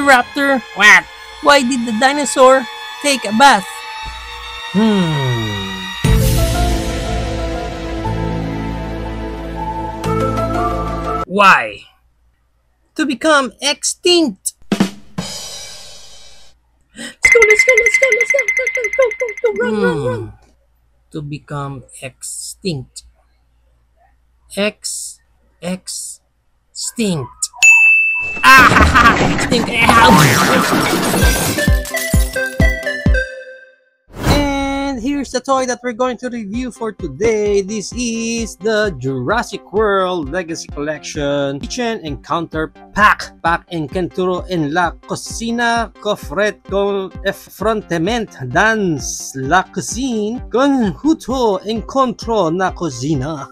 Velociraptor? What? Why did the dinosaur take a bath? Why? To become extinct. Let's go, run. To become extinct. Extinct. Extinct. And here's the toy that we're going to review for today. This is the Jurassic World Legacy Collection Kitchen Encounter Pack. Pack Encanturo en la cocina, cofret con effrontement dans la cuisine, conjunto encontro na cocina.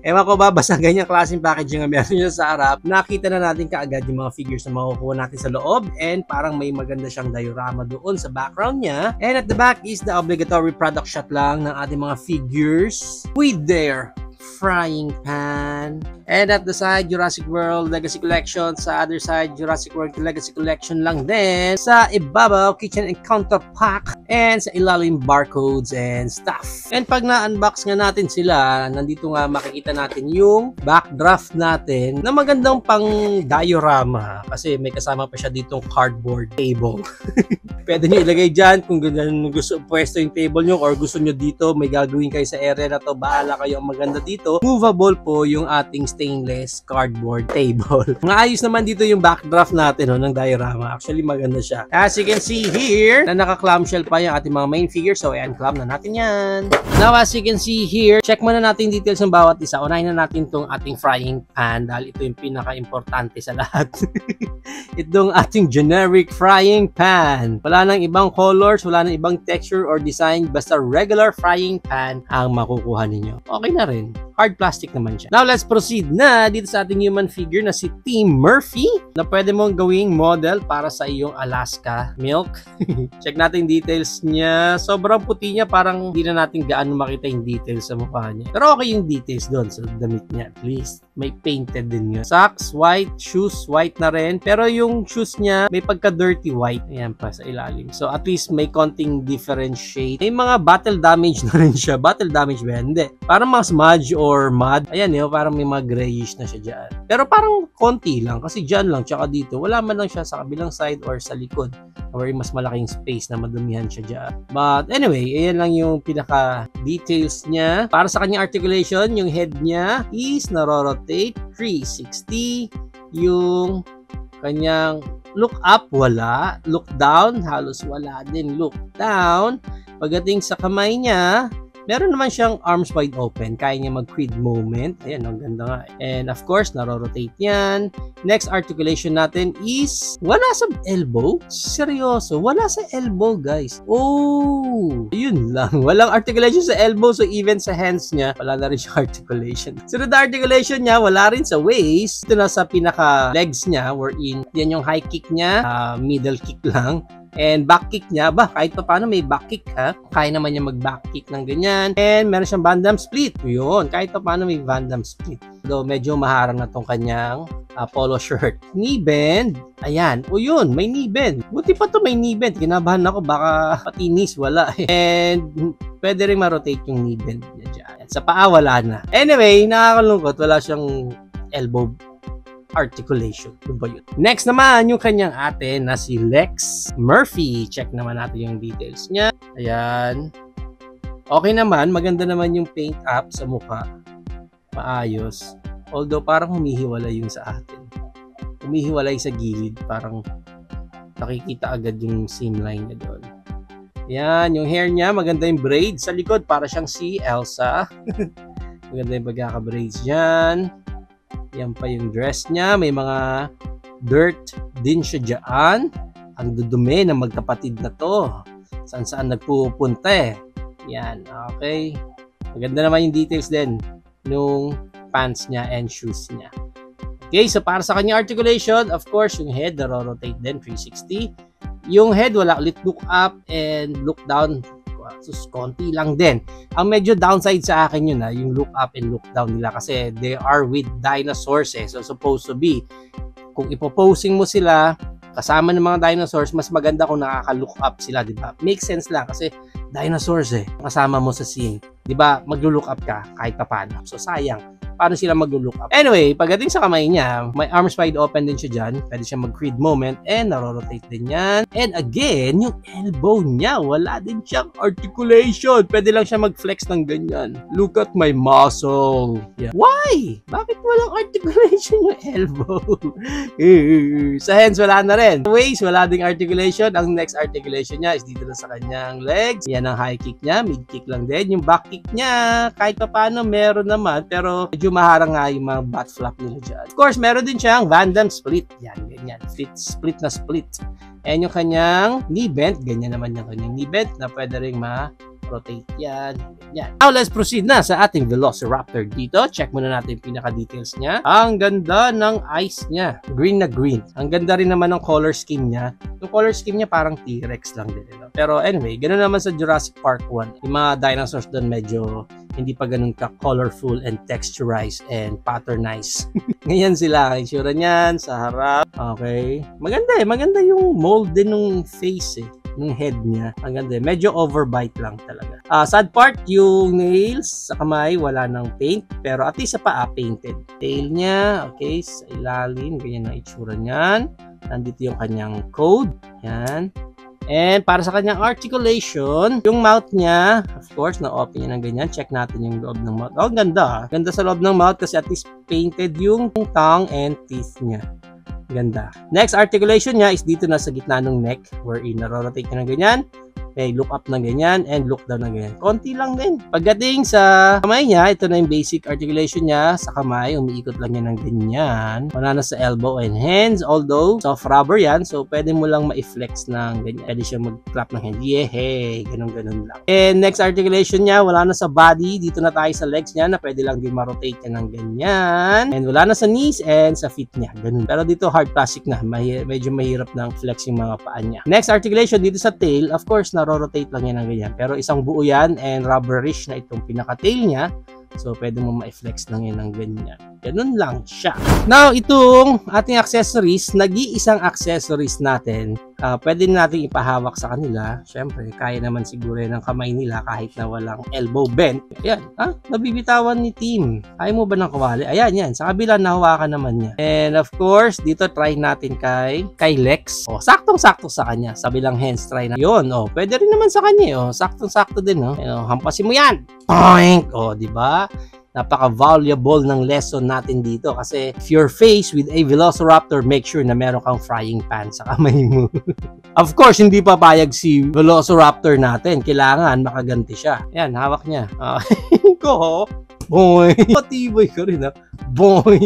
Ewan ko ba, basta ganyang klaseng packaging ang meron nyo sa harap. Nakita na natin kaagad yung mga figures na makukuha natin sa loob, and parang may maganda siyang diorama doon sa background niya. And at the back is the obligatory product shot lang ng ating mga figures with their frying pan. And at the side, Jurassic World Legacy Collection. Sa other side, Jurassic World Legacy Collection lang din. Sa ibabaw, Kitchen Encounter Pack. And sa ilalim, barcodes and stuff. And pag na-unbox nga natin sila, nandito nga makikita natin yung backdraft natin na magandang pang diorama. Kasi may kasama pa siya ditong cardboard table. Pwede nyo ilagay dyan kung gusto pwesto yung table nyo, or gusto nyo dito, may gagawin kayo sa area na to, bahala kayo. Ang maganda dito, movable po yung ating stainless cardboard table. Maayos naman dito yung backdraft natin ng diorama. Actually, maganda siya. As you can see here, na naka-clamshell pa yung ating mga main figures. So, i-unclam na natin yan. Now, as you can see here, check muna natin details ng bawat isa. Unahin na natin itong ating frying pan dahil ito yung pinaka-importante sa lahat. Itong ating generic frying pan. Wala nang ibang colors, wala nang ibang texture or design, basta regular frying pan ang makukuha ninyo. Okay na rin. Hard plastic naman siya. Now, let's proceed na dito sa ating human figure na si Team Murphy, na pwede mong gawing model para sa iyong Alaska milk. Check natin details niya. Sobrang puti niya, parang hindi na natin gaano makita yung details sa mukha niya. Pero okay yung details doon sa damit niya. At least, may painted din yun. Socks, white. Shoes, white na rin. Pero yung shoes niya, may pagka-dirty white. Ayan pa sa ilalim. So, at least may konting different shade. May mga battle damage na rin siya. Battle damage ba? Hindi. Parang mga smudge or mud. Ayan yun, parang may mga grayish na siya dyan. Pero parang konti lang. Kasi dyan lang, tsaka dito. Wala man lang siya sa kabilang side or sa likod. Or mas malaking space na madumihan siya dyan. But anyway, ayan lang yung pinaka-details niya. Para sa kanyang articulation, yung head niya is narorotate 360. Yung kanyang look up, wala. Look down, halos wala din. Look down. Pagdating sa kamay niya, meron naman siyang arms wide open. Kaya niya mag-quid moment. Ayan, ang ganda nga. And of course, naro-rotate yan. Next articulation natin is wala sa elbow. Seryoso, wala sa elbow, guys. Oh, yun lang. Walang articulation sa elbow. So even sa hands niya, wala na rin siyang articulation. Sunod na articulation niya, wala rin sa waist. Ito na sa pinaka-legs niya, wherein yan yung high kick niya. Middle kick lang. And back kick niya, kahit pa paano may back kick, ha? Kaya naman niya mag-back kick ng ganyan. And meron siyang Van Damme split. Yun, kahit pa paano may Van Damme split. Though medyo maharang na tong kanyang polo shirt. Knee bend. Ayan. O yun, may knee bend. Buti pa to may knee bend. Kinabahan ako, baka pati knees wala. And pwede rin ma-rotate yung knee bend niya dyan. Sa paa, wala na. Anyway, nakakalungkot. Wala siyang elbow articulation. Ano ba yun? Next naman, yung kanyang ate na si Lex Murphy. Check naman natin yung details niya. Ayan. Okay naman. Maganda naman yung paint up sa mukha. Maayos. Although, parang humihiwalay yung sa atin. Humihiwalay sa gilid. Parang nakikita agad yung seam line niya doon. Ayan. Yung hair niya, maganda yung braid. Sa likod, para siyang si Elsa. Maganda yung pagkaka-braids dyan. Yan pa yung dress niya. May mga dirt din siya dyan. Ang dudumi ng magkapatid na to. Saan nagpupunta eh. Yan. Okay. Maganda naman yung details din nung pants niya and shoes niya. Okay. So, para sa kanyang articulation, of course, yung head, naro-rotate din 360. Yung head, wala ulit look up and look down. Sus, konti lang din. Ang medyo downside sa akin yun, yung look up and look down nila kasi they are with dinosaurs eh. So, supposed to be, kung ipoposing mo sila, kasama ng mga dinosaurs, mas maganda kung nakaka-look up sila, di ba? Makes sense lang kasi dinosaurs kasama mo sa scene. Di ba? Mag-look up ka kahit paano. So, sayang. Paano sila mag-look up? Anyway, pagdating sa kamay niya, may arms wide open din siya dyan. Pwede siya mag-creed moment and naro-rotate din yan. And again, yung elbow niya, wala din siyang articulation. Pwede lang siya mag-flex ng ganyan. Look at my muscle. Yeah. Why? Bakit walang articulation yung elbow? Sa hands, wala na rin. Waist, wala ding articulation. Ang next articulation niya is dito na sa kanyang legs. Yan ang high kick niya. Mid kick lang din. Yung back kick niya, kahit pa paano, meron naman. Pero medyo maharang nga yung mga butt flap nila dyan. Of course, meron din siyang Van Damme split. Yan, ganyan. Split na split. And yung kanyang knee bend, ganyan naman yung kanyang knee bend na pwede rin ma-rotate yan. Yan. Now, let's proceed na sa ating Velociraptor dito. Check muna natin yung pinaka-details niya. Ang ganda ng eyes niya. Green na green. Ang ganda rin naman ng color scheme niya. Yung color scheme niya parang T-Rex lang din. Pero anyway, ganoon naman sa Jurassic Park 1. Yung mga dinosaurs doon medyo hindi pa ganun ka-colorful and texturized and patternized. Ganyan sila. Ang itsura niyan sa harap. Okay. Maganda maganda yung mold din ng face ng head niya. Ang ganda. Medyo overbite lang talaga. Sad part, yung nails sa kamay, wala ng paint. Pero at least sa paa, painted. Tail niya, okay, sa ilalim. Ganyan ang itsura niyan. Nandito yung kanyang code. Yan. And para sa kanyang articulation, yung mouth niya, of course, na-open niya ng ganyan. Check natin yung loob ng mouth. Oh, ganda. Ganda sa loob ng mouth kasi at least painted yung tongue and teeth niya. Ganda. Next articulation niya is dito na sa gitna ng neck wherein naro-rotate niya ng ganyan. Okay, look up ng ganyan and look down ng ganyan. Konti lang din. Pagdating sa kamay niya, ito na yung basic articulation niya sa kamay. Umiikot lang yan ng ganyan. Wala na sa elbow and hands. Although, soft rubber yan. So, pwede mo lang ma-flex ng ganyan. Pwede siya mag-clap ng hand. Yehey! Ganun-ganun lang. And next articulation niya, wala na sa body. Dito na tayo sa legs niya na pwede lang din ma-rotate niya ng ganyan. And wala na sa knees and sa feet niya. Ganun. Pero dito, hard plastic na. Medyo mahirap ng flex yung mga paa niya. Next articulation, dito sa tail. Of course, naro-rotate lang yan ng ganyan. Pero isang buo yan and rubberish na itong pinaka-tail niya. So, pwede mo ma-flex lang yan ng ganyan. Ganun lang siya. Now, itong ating accessories, nag-iisang accessories natin. Pwede natin ipahawak sa kanila. Siyempre, kaya naman siguro ng kamay nila kahit na walang elbow bend. Ayan, nabibitawan ni Tim. Kaya mo ba ng kawali? Ayan, yan. Sa kabila, nahawakan naman niya. And of course, dito try natin kay Lex. Saktong-sakto sa kanya. Sa bilang hands try na. Yun, pwede rin naman sa kanya. Saktong-sakto din. Hampasin mo yan. Poink! Diba? Napaka-valuable ng lesson natin dito kasi if you're faced with a Velociraptor, make sure na meron kang frying pan sa kamay mo. Of course, hindi papayag si Velociraptor natin. Kailangan makaganti siya. Ayan, hawak niya. Ko, boy. Patibay ka rin, boy.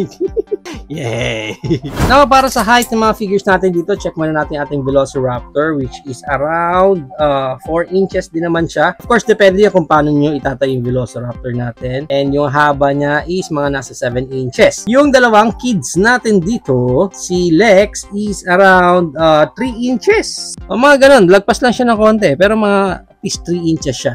Yay! Now, para sa height ng mga figures natin dito, check muna natin ating Velociraptor which is around 4 inches din naman siya. Of course, depende yan kung paano nyo itatayo yung Velociraptor natin. And yung haba niya is mga nasa 7 inches. Yung dalawang kids natin dito, si Lex is around 3 inches. Mga ganun, lagpas lang siya ng konti. Pero mga at least 3 inches siya.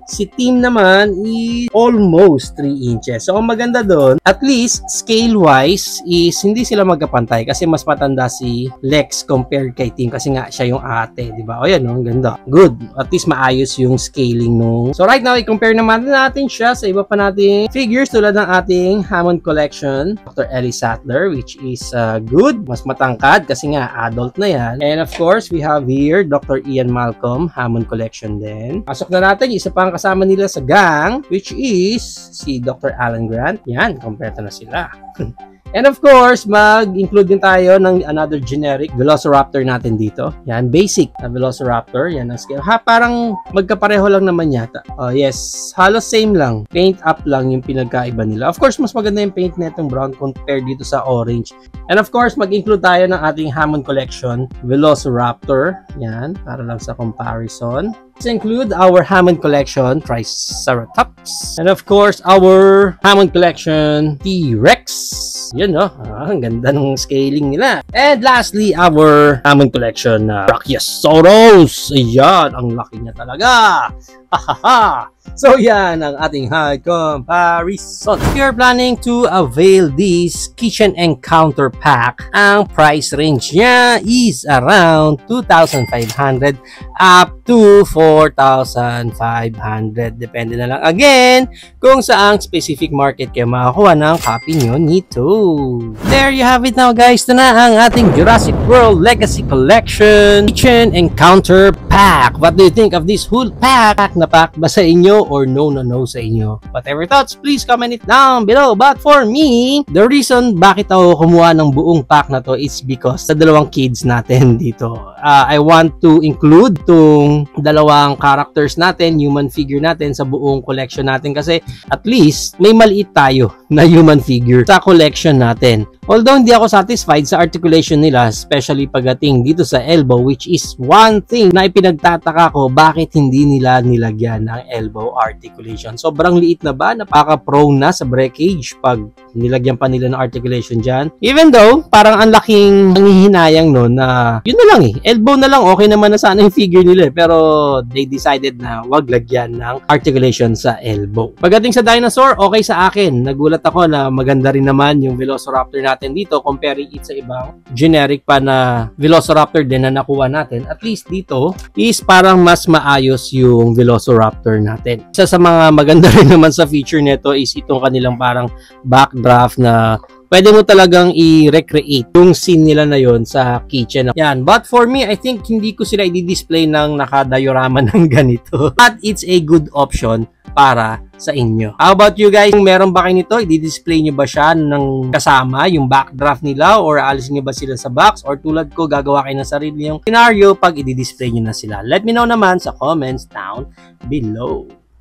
Si Tim naman is almost 3 inches. So, ang maganda doon, at least scale-wise is hindi sila magkapantay kasi mas matanda si Lex compared kay Tim kasi nga siya yung ate, di ba? O yan, ang ganda. Good. At least maayos yung scaling nung. So, right now, i-compare naman natin siya sa iba pa nating figures tulad ng ating Hammond Collection, Dr. Ellie Sattler, which is good. Mas matangkad kasi nga adult na yan. And of course, we have here Dr. Ian Malcolm, Hammond Collection din. Pasok na natin, isa pang kasama nila sa gang, which is si Dr. Alan Grant. Yan, kompleto na sila. And of course, mag-include din tayo ng another generic Velociraptor natin dito. Yan, basic na Velociraptor. Yan ang scale. Parang magkapareho lang naman yata. Yes, halos same lang. Paint up lang yung pinagkaiba nila. Of course, mas maganda yung paint na itong brown compared dito sa orange. And of course, mag-include tayo ng ating Hammond Collection Velociraptor. Yan, para lang sa comparison. Let's include our Hammond Collection Triceratops. And of course, our Hammond Collection T-Rex. Yun, ang ganda ng scaling nila. And lastly, our Hammond Collection Brachiosaurus. Ayan, ang laki niya talaga. Hahaha. So yan ang ating height comparison. If you're planning to avail this kitchen and counter pack, ang price range niya is around 2,500 up to 4,500. Depende na lang again kung saang specific market kayo makakuha ng copy nyo nito. There you have it now guys. Ito na ang ating Jurassic World Legacy Collection Kitchen and Counter Pack. What do you think of this whole pack? Na pack ba sa inyo or no sa inyo? Whatever thoughts, please comment it down below. But for me, the reason bakit ako kumuha ng buong pack na to is because sa dalawang kids natin dito. I want to include tong dalawang characters natin, human figure natin sa buong collection natin kasi at least may maliit tayo na human figure sa collection natin. Although hindi ako satisfied sa articulation nila, especially pagdating dito sa elbow, which is one thing na ipinagtataka ko bakit hindi nila nilagyan ng elbow articulation. Sobrang liit na ba? Napaka-prone na sa breakage pag nilagyan pa nila ng articulation dyan. Even though, parang ang laking nangihinayang no na yun na lang elbow na lang, okay naman na sana yung figure nila pero they decided na wag lagyan ng articulation sa elbow. Pagdating sa dinosaur, okay sa akin. Nagulat ako na maganda rin naman yung Velociraptor natin dito comparing it sa ibang generic pa na Velociraptor din na nakuha natin. At least dito is parang mas maayos yung Velociraptor natin. Isa sa mga maganda rin naman sa feature nito is itong kanilang parang backdraft na pwede mo talagang i-recreate yung scene nila na yon sa kitchen. Yan. But for me, I think hindi ko sila i-display ng nakadiorama ng ganito. But it's a good option para sa inyo. How about you guys? Kung meron ba kayo nito, i-display nyo ba siya ng kasama yung backdraft nila or alisin nyo ba sila sa box? Or tulad ko, gagawa kayo ng sarili yung scenario pag i-display nyo na sila. Let me know naman sa comments down below.